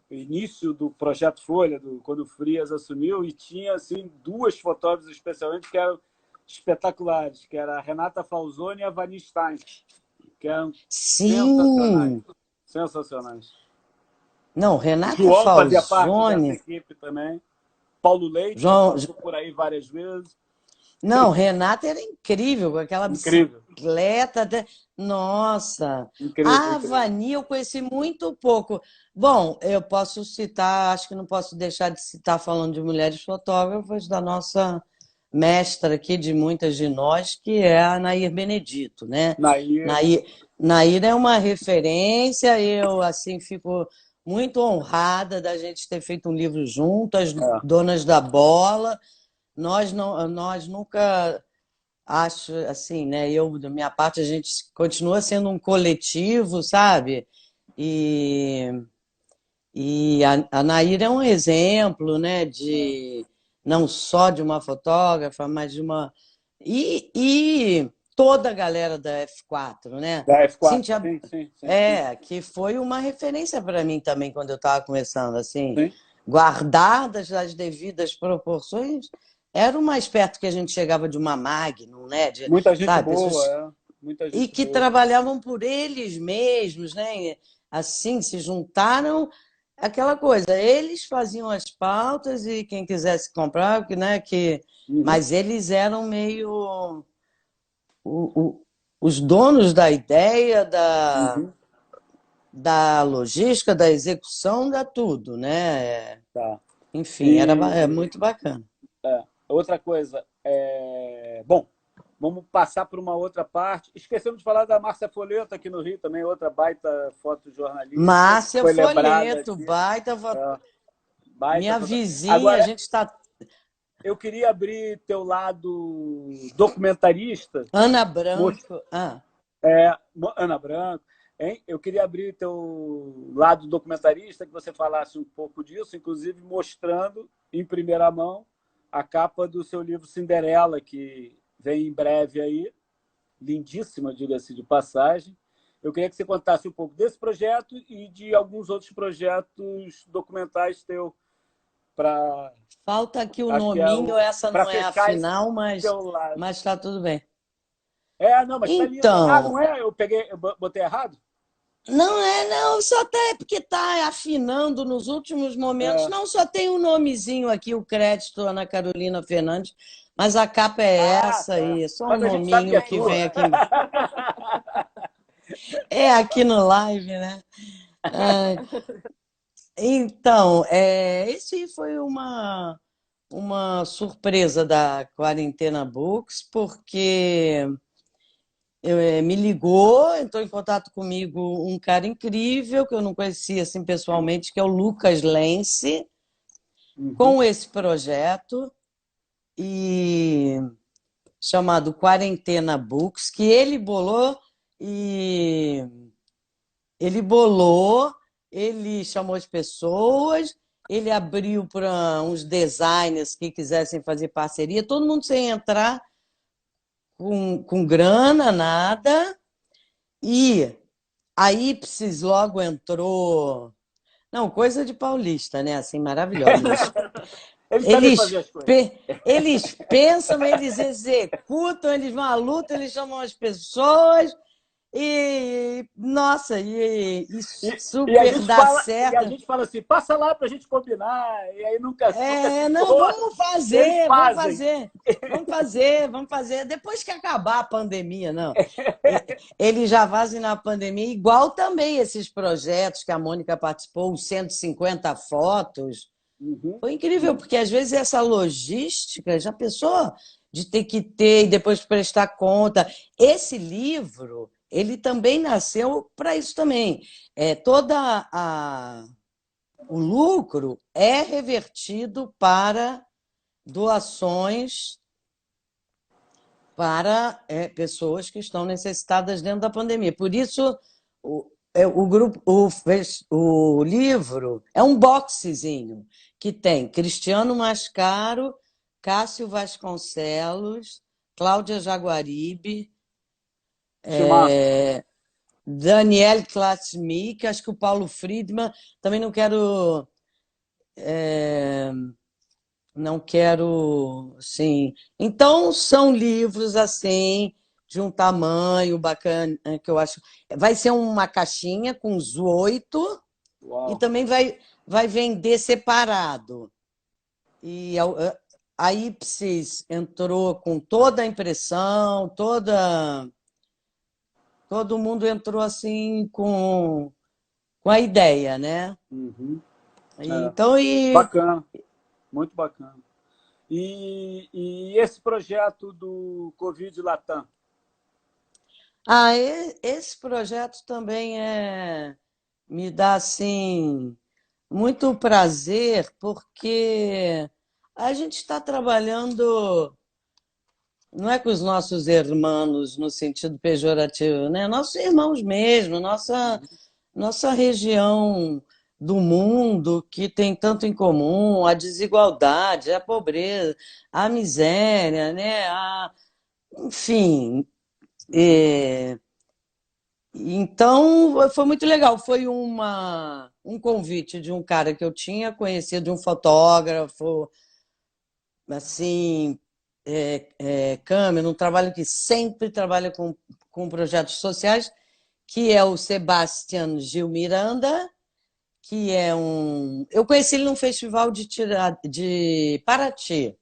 início do projeto Folha, quando o Frias assumiu, e tinha assim duas fotógrafas especialmente que eram espetaculares, que era a Renata Falzoni e a Vani Stein, que eram sensacionais. Sim! Sensacionais. Não, Renata João fazia parte dessa Falzoni, equipe também. Paulo Leite, que João, passou por aí várias vezes. não, Renata era incrível, com aquela Incrível. bicicleta. Nossa! Incrível, A incrível. Vani eu conheci muito pouco. Bom, eu posso citar, acho que não posso deixar de citar, falando de mulheres fotógrafas, da nossa mestra aqui, de muitas de nós, que é a Nair Benedito, né? Nair, Nair, Nair é uma referência, eu assim fico muito honrada da gente ter feito um livro juntas, é, Donas da Bola. Nós nunca acho assim, né? Eu, da minha parte, a gente continua sendo um coletivo, sabe? E, a Naira é um exemplo, né? De não só de uma fotógrafa, mas de uma e toda a galera da F4, né? da F4. Cíntia, Sim, sim, sim, sim. que foi uma referência para mim também quando eu estava começando, assim, Sim. guardadas as devidas proporções, era o mais perto que a gente chegava de uma Magnum, né? Muita gente Sabe, boa, pessoas é. Muita e gente que boa. trabalhavam por eles mesmos, né? Assim, se juntaram aquela coisa, eles faziam as pautas e quem quisesse comprar, né? Uhum, Mas eles eram meio os donos da ideia, uhum. da logística, da execução, da tudo, né? Tá. Enfim, é E muito bacana. outra coisa, bom, vamos passar para uma outra parte. Esquecemos de falar da Márcia Folheto aqui no Rio, também outra baita fotojornalista, que Márcia foi lembrada Folheto, aqui. É, baita minha foto... vizinha, a Agora, gente está. eu queria abrir teu lado documentarista, Ana most- Branco. Ana Branco, hein? Eu queria abrir teu lado documentarista, que você falasse um pouco disso, inclusive mostrando em primeira mão a capa do seu livro Cinderela, que vem em breve aí, lindíssima, diga-se de passagem. Eu queria que você contasse um pouco desse projeto e de alguns outros projetos documentais teu para Falta aqui o acho que é nominho, essa para não é a fechar esse final, teu lado. mas tá tudo bem. Não, mas tá lindo. Ah, não Então, é? Eu botei errado? não é, não, só tá, é porque tá afinando nos últimos momentos. É. Não, só tem um nomezinho aqui, o crédito Ana Carolina Fernandes, mas a capa é Ah, essa tá. aí, só um Mas a gente sabe que nominho é que vem tua. aqui. É aqui no live, né? Ah, então, esse foi uma surpresa da Quarentena Books, porque me ligou, entrou em contato comigo um cara incrível, que eu não conhecia assim pessoalmente, que é o Lucas Lence, Uhum. com esse projeto e chamado Quarentena Books, que e ele bolou, ele chamou as pessoas, ele abriu para uns designers que quisessem fazer parceria, todo mundo sem entrar com grana, nada, e a Ipsis logo entrou. Não, coisa de paulista, né? Assim, maravilhosa. Eles sabem Eles, fazer as coisas. eles pensam, eles executam, eles vão à luta, eles chamam as pessoas e, nossa, e E a super gente dá fala, certo. assim, passa lá para a gente combinar, e aí nunca se Não, encontra. vamos E eles fazer, vamos fazem. fazer, vamos fazer, vamos fazer. Depois que acabar a pandemia, não. Eles já fazem na pandemia, igual também esses projetos que a Mônica participou, os 150 fotos. Uhum. Foi incrível, porque às vezes essa logística, já pensou de ter que ter e depois prestar conta. Esse livro, ele também nasceu para isso também. O lucro é revertido para doações para pessoas que estão necessitadas dentro da pandemia. Por isso, o grupo, o livro é um boxezinho que tem Cristiano Mascaro, Cássio Vasconcelos, Cláudia Jaguaribe, Timaço. Daniel Klatsmik, acho que o Paulo Friedman, também não quero, sim. Então são livros assim de um tamanho bacana que eu acho. Vai ser uma caixinha com os 8 e Uau. também vai vender separado. E a Ipsis entrou com toda a impressão, todo mundo entrou assim com a ideia, né? Uhum. É. Então, Bacana, muito bacana. E esse projeto do Covid Latam? esse projeto também me dá assim muito prazer, porque a gente está trabalhando, não é com os nossos irmãos no sentido pejorativo, né? Nossos irmãos mesmo, nossa região do mundo que tem tanto em comum, a desigualdade, a pobreza, a miséria, né? Enfim, é, então foi muito legal. Foi um convite de um cara que eu tinha conhecido, de um fotógrafo, assim, câmera, um trabalho que sempre trabalha com projetos sociais, que é o Sebastian Gil Miranda, que é um. Eu conheci ele num festival de Paraty.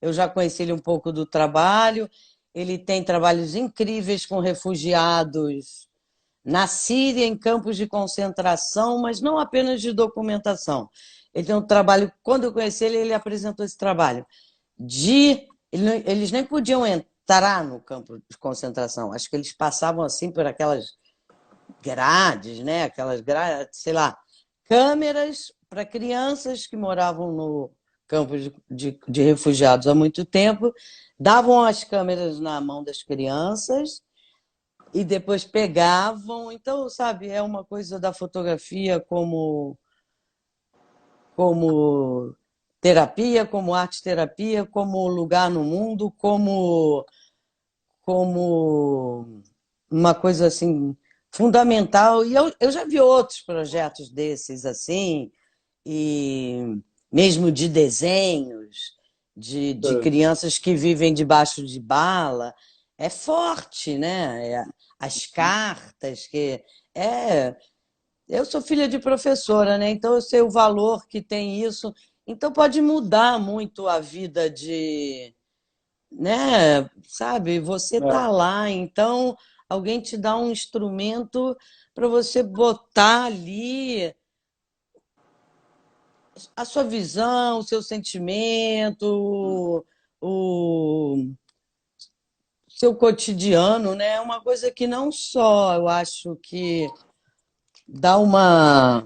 Eu já conheci ele um pouco do trabalho. Ele tem trabalhos incríveis com refugiados na Síria, em campos de concentração, mas não apenas de documentação. Ele tem um trabalho, quando eu conheci ele, ele apresentou esse trabalho eles nem podiam entrar no campo de concentração, acho que eles passavam assim por aquelas grades, né? Aquelas grades, sei lá, câmeras para crianças que moravam no campo de refugiados há muito tempo, davam as câmeras na mão das crianças e depois pegavam. Então, sabe, é uma coisa da fotografia como terapia, como arte-terapia, como lugar no mundo, como uma coisa assim fundamental. E eu já vi outros projetos desses assim, e mesmo de desenhos, de crianças que vivem debaixo de bala, é forte, né? As cartas, que é. Eu sou filha de professora, né? Então eu sei o valor que tem isso. Então pode mudar muito a vida de, né? Sabe? Você É, tá lá, então alguém te dá um instrumento para você botar ali a sua visão, o seu sentimento, o seu cotidiano, né? É uma coisa que não só eu acho que dá uma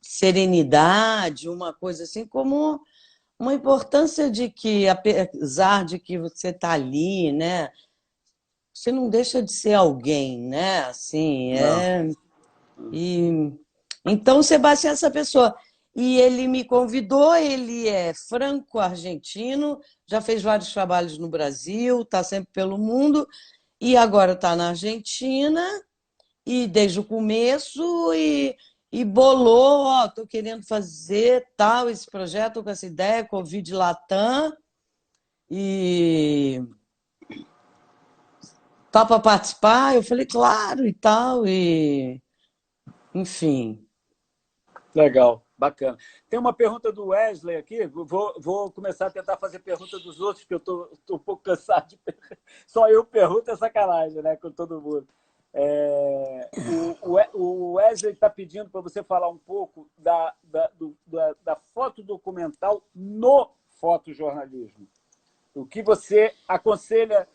serenidade, uma coisa assim, como uma importância de que, apesar de que você está ali, né? Você não deixa de ser alguém, né? Assim, não. e então o Sebastião é essa pessoa. E ele me convidou, ele é franco-argentino, já fez vários trabalhos no Brasil, está sempre pelo mundo, e agora está na Argentina, e desde o começo, e bolou, ó, estou querendo fazer tal, esse projeto com essa ideia, Covid Latam, e tá para participar? Eu falei, claro, e tal, e enfim. Legal, bacana. Tem uma pergunta do Wesley aqui. Vou começar a tentar fazer pergunta dos outros, porque eu tô um pouco cansado de. Só eu pergunto é sacanagem, né? Com todo mundo. O Wesley está pedindo para você falar um pouco da foto documental no fotojornalismo. O que você aconselha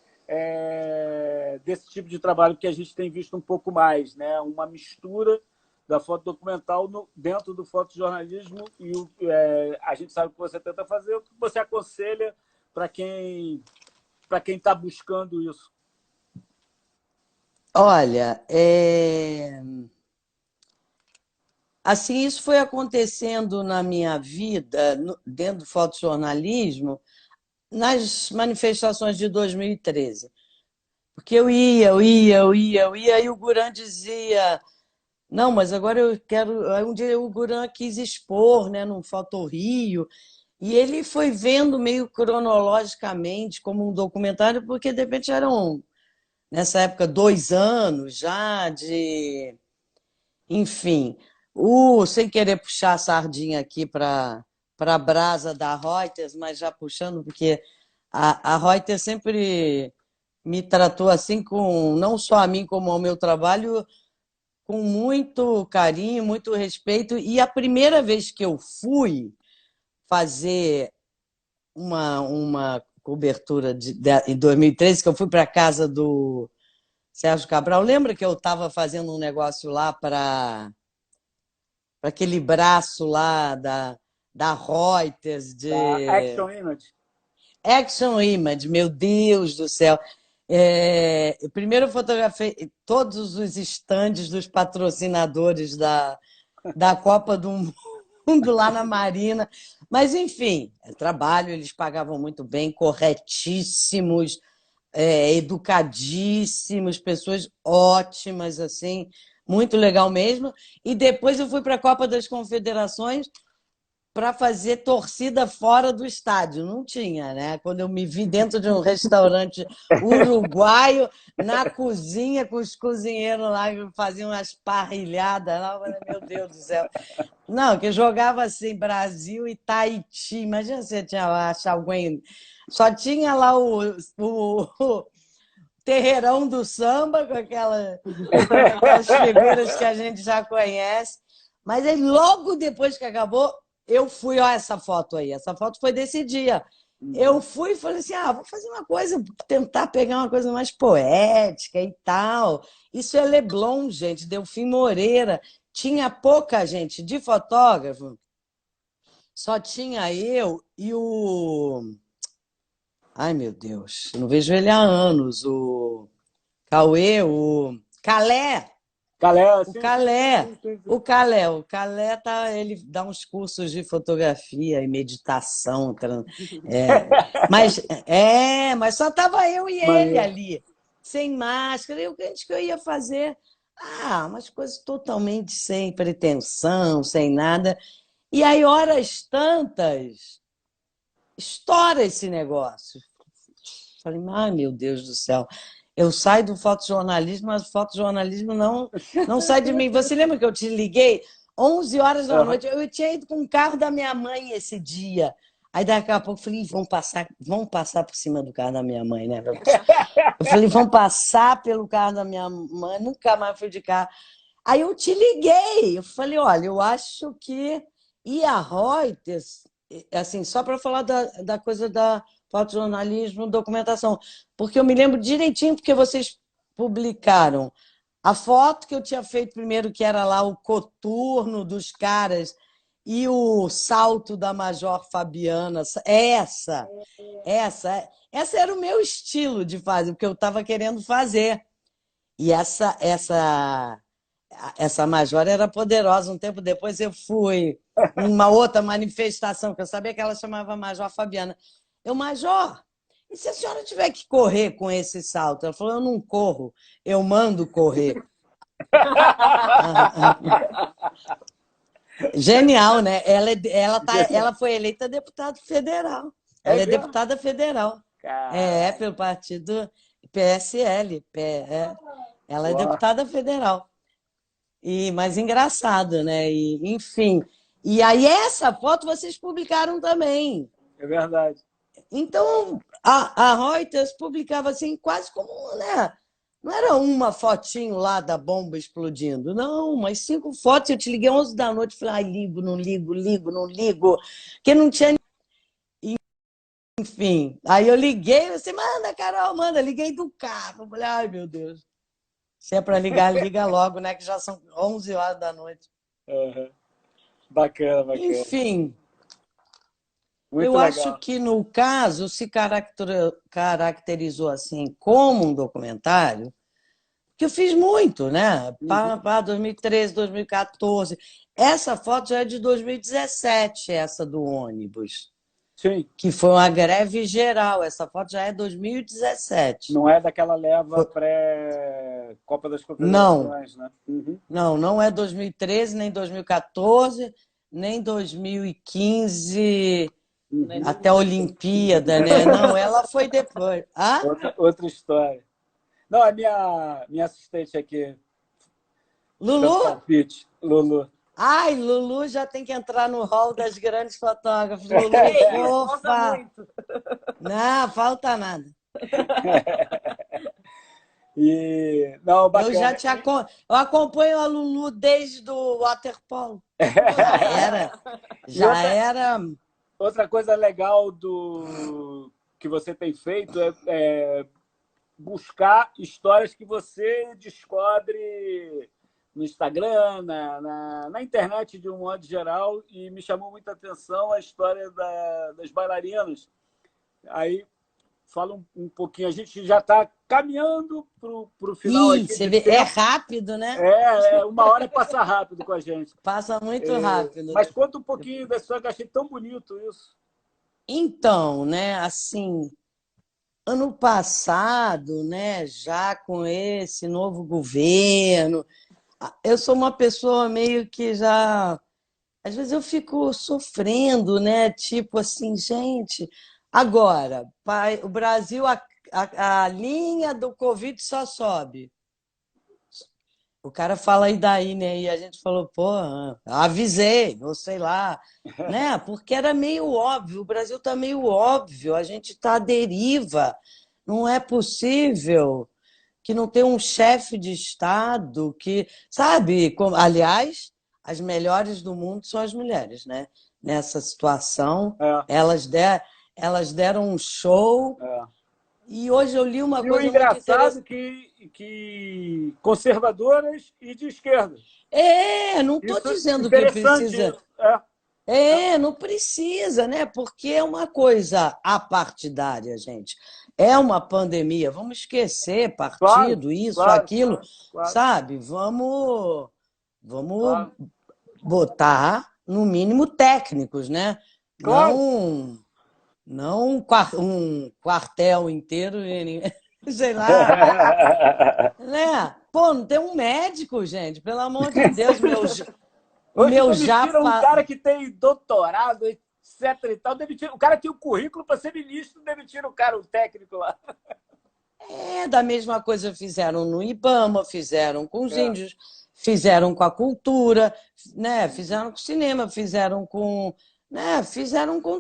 desse tipo de trabalho que a gente tem visto um pouco mais, né? Uma mistura da foto documental dentro do fotojornalismo e a gente sabe o que você tenta fazer, o que você aconselha para quem está buscando isso? Olha, assim, isso foi acontecendo na minha vida, dentro do fotojornalismo, nas manifestações de 2013. Porque eu ia, e o Guran dizia, não, mas agora eu quero. Aí um dia o Guran quis expor, né, num Foto Rio, e ele foi vendo meio cronologicamente, como um documentário, porque de repente eram, nessa época, 2 anos já de. Enfim, sem querer puxar a sardinha aqui para a brasa da Reuters, mas já puxando, porque a Reuters sempre me tratou assim, com não só a mim, como ao meu trabalho, com muito carinho, muito respeito. E a primeira vez que eu fui fazer uma cobertura em 2013, que eu fui para a casa do Sérgio Cabral, lembra que eu estava fazendo um negócio lá para aquele braço lá da Reuters, Da de Action Image? Action Image, meu Deus do céu. Primeiro eu fotografei todos os estandes dos patrocinadores da Copa do Mundo lá na Marina. Mas, enfim, trabalho, eles pagavam muito bem, corretíssimos, educadíssimos, pessoas ótimas, assim, muito legal mesmo. E depois eu fui para a Copa das Confederações para fazer torcida fora do estádio. Não tinha, né? Quando eu me vi dentro de um restaurante uruguaio, na cozinha, com os cozinheiros lá que faziam umas parrilhadas lá, eu falei, meu Deus do céu. Não, que eu jogava assim, Brasil e Tahiti. Imagina se tinha achar alguém. Só tinha lá o terreirão do samba, com aquelas figuras que a gente já conhece. Mas aí, logo depois que acabou, eu fui, ó, essa foto aí. Essa foto foi desse dia. Eu fui e falei assim: vou fazer uma coisa, tentar pegar uma coisa mais poética e tal. Isso é Leblon, gente, Delfim Moreira. Tinha pouca gente de fotógrafo, só tinha eu e o. Ai, meu Deus, eu não vejo ele há anos. O Cauê, o Calé, Calé, o sim, sim, sim, Calé, sim, sim, sim. o Calé tá, ele dá uns cursos de fotografia e meditação, mas só tava eu e ele Maneiro. ali, sem máscara. E o que eu ia fazer? Umas coisas totalmente sem pretensão, sem nada. E aí, horas tantas, estoura esse negócio. Falei, ai, meu Deus do céu. Eu saio do fotojornalismo, mas o fotojornalismo não sai de mim. Você lembra que eu te liguei 11 horas da noite? Eu tinha ido com o carro da minha mãe esse dia. Aí, daqui a pouco, eu falei, vão passar por cima do carro da minha mãe, né? Eu falei, vão passar pelo carro da minha mãe. Nunca mais fui de carro. Aí eu te liguei. Eu falei, olha, eu acho que... E a Reuters, assim, só para falar da coisa da fotojornalismo, documentação, porque eu me lembro direitinho porque vocês publicaram a foto que eu tinha feito primeiro, que era lá o coturno dos caras e o salto da Major Fabiana. Essa era o meu estilo de fazer, porque eu estava querendo fazer. E essa Major era poderosa. Um tempo depois eu fui numa outra manifestação, que eu sabia que ela chamava Major Fabiana. Eu, Major, e se a senhora tiver que correr com esse salto? Ela falou, eu não corro, eu mando correr. Genial, né? Ela foi eleita deputada federal. Ela é deputada federal. Pelo partido PSL. Ela é deputada federal. Mas engraçado, né? Enfim. E aí essa foto vocês publicaram também. É verdade. Então, a Reuters publicava assim, quase como, né? Não era uma fotinho lá da bomba explodindo, não, mas 5 fotos. Eu te liguei 11 da noite, falei, ai, ligo, não ligo, porque não tinha. Enfim, aí eu liguei, você manda, Carol, manda. Liguei do carro, falei, ai, meu Deus. Se é para ligar, liga logo, né? Que já são 11 horas da noite. Uhum. Bacana. Enfim, muito eu legal. acho que no caso se caracterizou assim como um documentário, que eu fiz muito, né? Para 2013, 2014. Essa foto já é de 2017, essa do ônibus. Sim. Que foi uma greve geral. Essa foto já é 2017. Não é daquela leva pré-Copa das Confederações, né? Uhum. Não é 2013, nem 2014, nem 2015, até a Olimpíada, né? Não, ela foi depois. Outra história. Não, a minha assistente aqui. Lulu? Lulu. Ai, Lulu já tem que entrar no hall das grandes fotógrafas. Lulu, fofa. Não, falta nada. Não, bacana. Eu acompanho a Lulu desde o waterpolo. Já era. Outra coisa legal que você tem feito é buscar histórias que você descobre no Instagram, na internet de um modo geral, e me chamou muita atenção a história das bailarinas. Aí fala um pouquinho, a gente já está caminhando para o final. Você vê, é rápido, né? 1 hora passa rápido com a gente. Passa muito rápido. Mas conta um pouquinho da história, que eu achei tão bonito isso. Então, né, assim, ano passado, né, já com esse novo governo, eu sou uma pessoa meio que já... Às vezes eu fico sofrendo, né? Tipo assim, gente... Agora, o Brasil, a linha do Covid só sobe. O cara fala e daí, né? E a gente falou, pô, avisei, ou sei lá, né? Porque era meio óbvio, o Brasil está meio óbvio, a gente está à deriva. Não é possível que não tenha um chefe de Estado que, sabe? Aliás, as melhores do mundo são as mulheres, né? Nessa situação, elas deram um show. E hoje eu li uma coisa muito interessante. Que conservadoras e de esquerda. Não estou dizendo que precisa. Não precisa, né? Porque é uma coisa apartidária, gente. É uma pandemia. Vamos esquecer partido, aquilo, sabe? Vamos botar, no mínimo, técnicos, né? Claro. Não um quartel inteiro, sei lá. Né? Pô, não tem um médico, gente, pelo amor de Deus, O Hoje meu já demitiram um cara que tem doutorado, etc e tal. Demitiram, o cara tinha o currículo para ser ministro, demitiram o cara, o técnico lá. da mesma coisa fizeram no IBAMA, fizeram com os É. índios, fizeram com a cultura, né? Fizeram com o cinema, fizeram com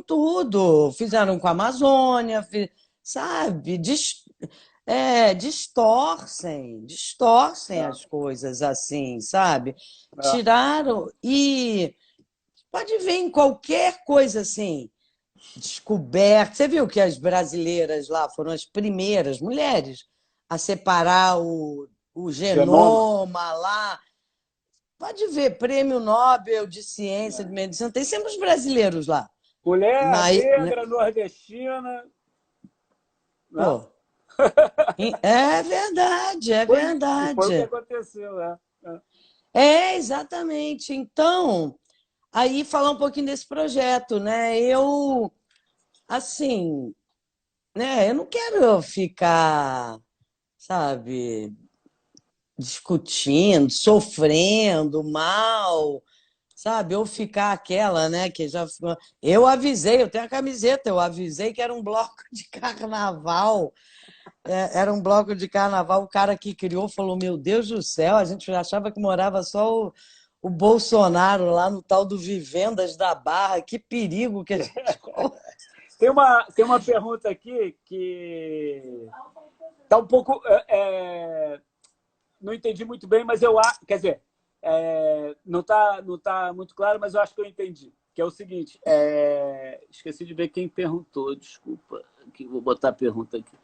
tudo, fizeram com a Amazônia, sabe? Distorcem É. as coisas assim, sabe? É. Tiraram e pode ver em qualquer coisa assim, descoberta. Você viu que as brasileiras lá foram as primeiras mulheres a separar o Genoma. genoma lá. Pode ver, Prêmio Nobel de Ciência, de Medicina, tem sempre os brasileiros lá. Mulher Mas, negra, nordestina. Né? pô, é verdade, é E foi o que verdade. aconteceu. Exatamente. Então, aí falar um pouquinho desse projeto, né? Assim, né? Eu não quero ficar, sabe, discutindo, sofrendo mal, sabe? Ou ficar aquela, né? Que já ficou. Eu avisei, eu tenho a camiseta, eu avisei que era um bloco de carnaval. Era um bloco de carnaval. O cara que criou falou: Meu Deus do céu, a gente achava que morava só o Bolsonaro lá no tal do Vivendas da Barra. Que perigo que a gente. Tem uma pergunta aqui que está um pouco. Não entendi muito bem, mas eu acho. Quer dizer, não tá muito claro, mas eu acho que eu entendi. Que é o seguinte: esqueci de ver quem perguntou, desculpa. Aqui, vou botar a pergunta aqui.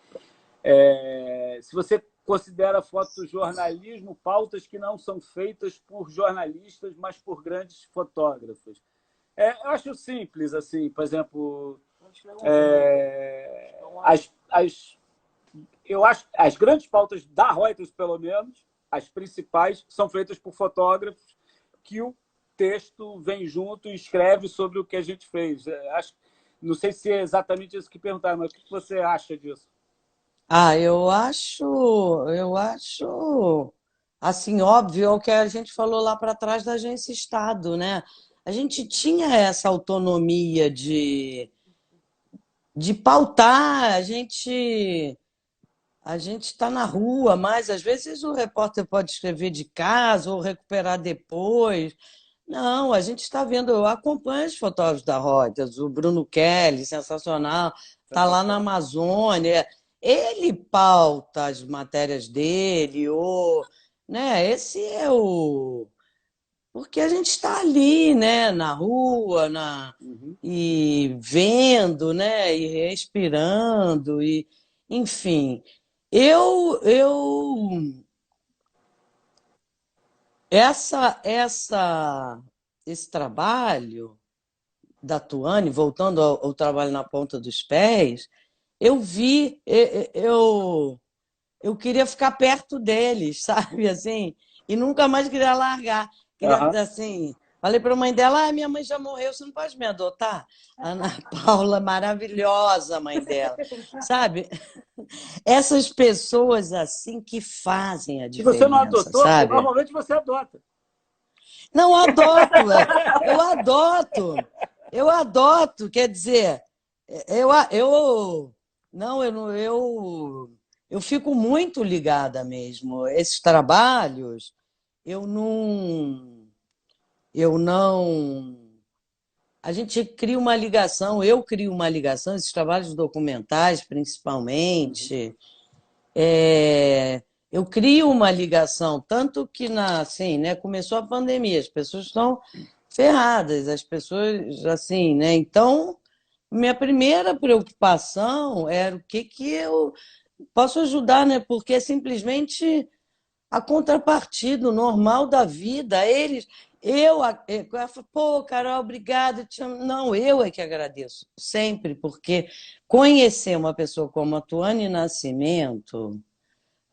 Se você considera fotojornalismo pautas que não são feitas por jornalistas, mas por grandes fotógrafos. Eu acho simples, assim, por exemplo, eu acho as grandes pautas da Reuters, pelo menos, as principais, são feitas por fotógrafos que o texto vem junto e escreve sobre o que a gente fez. Não sei se é exatamente isso que perguntaram, mas o que você acha disso? Eu acho, assim, óbvio, é o que a gente falou lá para trás da agência Estado, né? A gente tinha essa autonomia de pautar, a gente está na rua, mas às vezes o repórter pode escrever de casa ou recuperar depois. Não, a gente está vendo, eu acompanho os fotógrafos da Reuters, o Bruno Kelly, sensacional, está lá na Sensacional. Amazônia. Ele pauta as matérias dele, né? Esse é o. Porque a gente está ali, né, na rua, Uhum. e vendo, né, e respirando, enfim. Eu, eu, esse trabalho da Tuane, voltando ao trabalho na ponta dos pés, eu vi, eu queria ficar perto deles, sabe, assim, e nunca mais queria largar. Queria, Aham. assim, falei para a mãe dela, minha mãe já morreu, você não pode me adotar? Ana Paula, maravilhosa, mãe dela, sabe? Essas pessoas, assim, que fazem a Se você não diferença, adotou, porque sabe? normalmente você adota. Não, adoto, eu adoto, eu adoto, quer dizer, não, eu fico muito ligada mesmo. Esses trabalhos, eu não, a gente cria uma ligação, eu crio uma ligação, esses trabalhos documentais, Uhum. principalmente, é, eu crio uma ligação, tanto que assim, né, começou a pandemia, as pessoas estão ferradas, as pessoas assim, né? Então, minha primeira preocupação era o que eu posso ajudar, né? Porque é simplesmente a contrapartida, o normal da vida. Pô, Carol, obrigada. Não, eu é que agradeço, sempre, porque conhecer uma pessoa como a Tuane Nascimento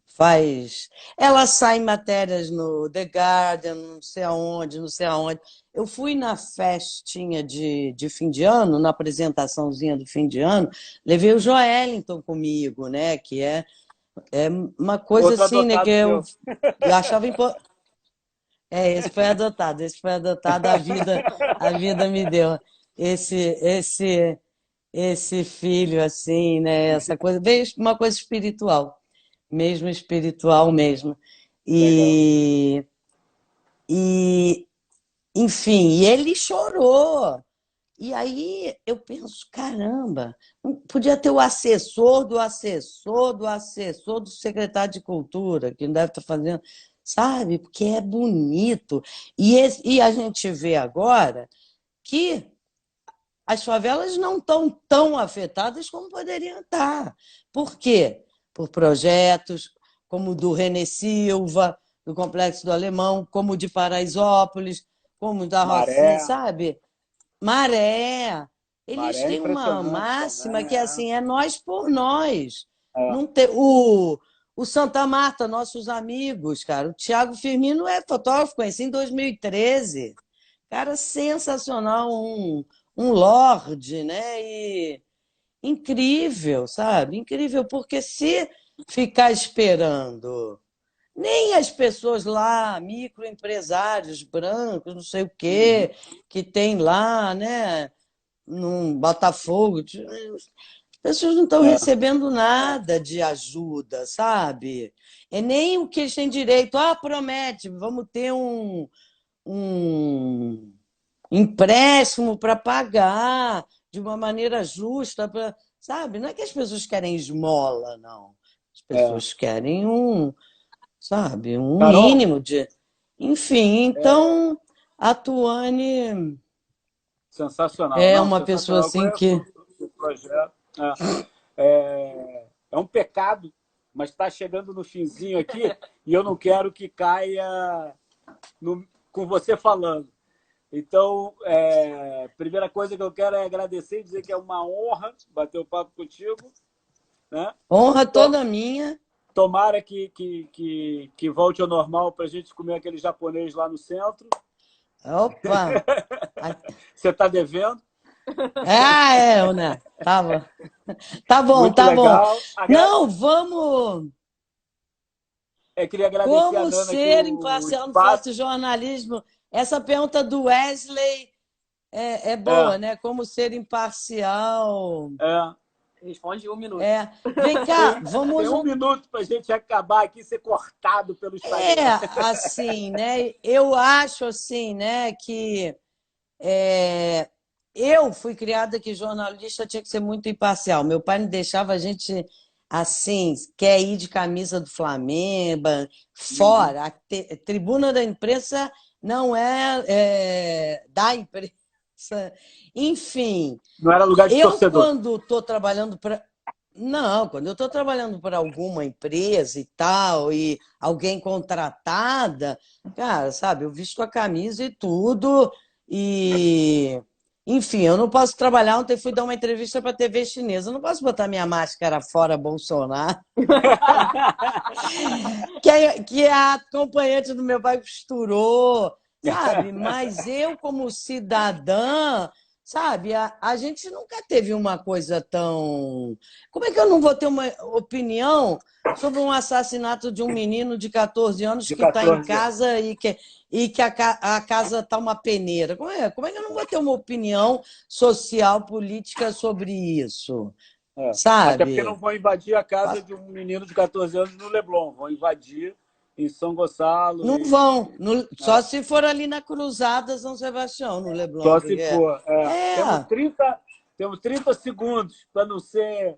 faz. Ela sai em matérias no The Guardian, não sei aonde, não sei aonde. Eu fui na festinha de fim de ano, na apresentaçãozinha do fim de ano, levei o Joelinton comigo, né? Que é uma coisa Outro assim, né? Que adotado eu, seu. eu achava importante. Esse foi adotado, a vida me deu esse, esse, esse filho, assim, né? Essa coisa, bem uma coisa espiritual, mesmo espiritual mesmo. Legal. E, e enfim, e ele chorou. E aí eu penso, caramba, não podia ter o assessor do assessor do assessor do secretário de Cultura, que não deve estar fazendo, sabe? Porque é bonito. E a gente vê agora que as favelas não estão tão afetadas como poderiam estar. Por quê? Por projetos como o do René Silva, do Complexo do Alemão, como o de Paraisópolis, como o da Rocinha, Maré. sabe? Maré. Eles Maré é têm uma impressionante máxima também. que é assim, é nós por nós. É. Não tem, o Santa Marta, nossos amigos, cara. O Tiago Firmino é fotógrafo, conheci em 2013. Cara sensacional, um lorde, né? E incrível, sabe? Incrível, porque se ficar esperando nem as pessoas lá, microempresários brancos, não sei o Uhum. quê, que tem lá, né? Num Botafogo, as pessoas não estão É. recebendo nada de ajuda, sabe? É nem o que eles têm direito. Ah, promete, vamos ter um empréstimo para pagar de uma maneira justa, sabe? Não é que as pessoas querem esmola, não. As É. pessoas querem sabe, um Carol, mínimo de. Enfim, então a Tuane sensacional. é Não, uma pessoa sensacional. Eu assim conheço que. o projeto. É um pecado, mas está chegando no finzinho aqui e eu não quero que caia com você falando. Então, primeira coisa que eu quero é agradecer e dizer que é uma honra bater o papo contigo. Né? Honra To- toda minha. Tomara que volte ao normal para a gente comer aquele japonês lá no centro. Opa! Você está devendo? Né? Tava. Tá bom, Muito tá bom. legal. Não, vamos. Queria agradecer a Como Nana aqui ser o imparcial no espaço. fotojornalismo? Essa pergunta do Wesley é É, boa, né? Como ser imparcial? é. Responde em 1 minuto. Vem cá, Tem vamos. 1 minuto para a gente acabar aqui e ser cortado pelo É, Instagram. assim, né? Eu acho assim, né, que eu fui criada que jornalista tinha que ser muito imparcial. Meu pai não deixava a gente assim, quer ir de camisa do Flamengo, Uhum. fora. A tribuna da imprensa não é da imprensa. Enfim, Não era lugar de eu torcedor. quando estou trabalhando para não, quando eu estou trabalhando para alguma empresa e tal, e alguém contratada, cara, sabe, eu visto a camisa e tudo, e enfim, eu não posso trabalhar. Ontem fui dar uma entrevista para a TV chinesa, eu não posso botar minha máscara fora Bolsonaro, que a acompanhante do meu pai costurou, sabe? Mas eu, como cidadã, sabe, a gente nunca teve uma coisa tão. Como é que eu não vou ter uma opinião sobre um assassinato de um menino de 14 anos De que está em 14 anos. casa e que a casa está uma peneira? Como é que eu não vou ter uma opinião social, política sobre isso? Até porque não Sabe? vão invadir a casa de um menino de 14 anos no Leblon, vão invadir em São Gonçalo Não vão, só se for ali na Cruzada São Sebastião, no Leblon. só se Porque for. Temos é. 30 segundos para não ser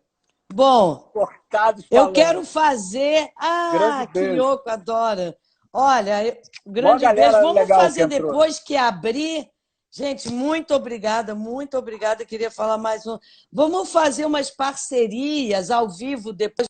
Bom, cortados eu falando. quero fazer. Grande Ah, que beijo. louco, adoro. Olha, Mó grande beijo. galera Vamos legal que fazer entrou. depois que abrir. Gente, muito obrigada, muito obrigada. Queria falar mais um. Vamos fazer umas parcerias ao vivo depois.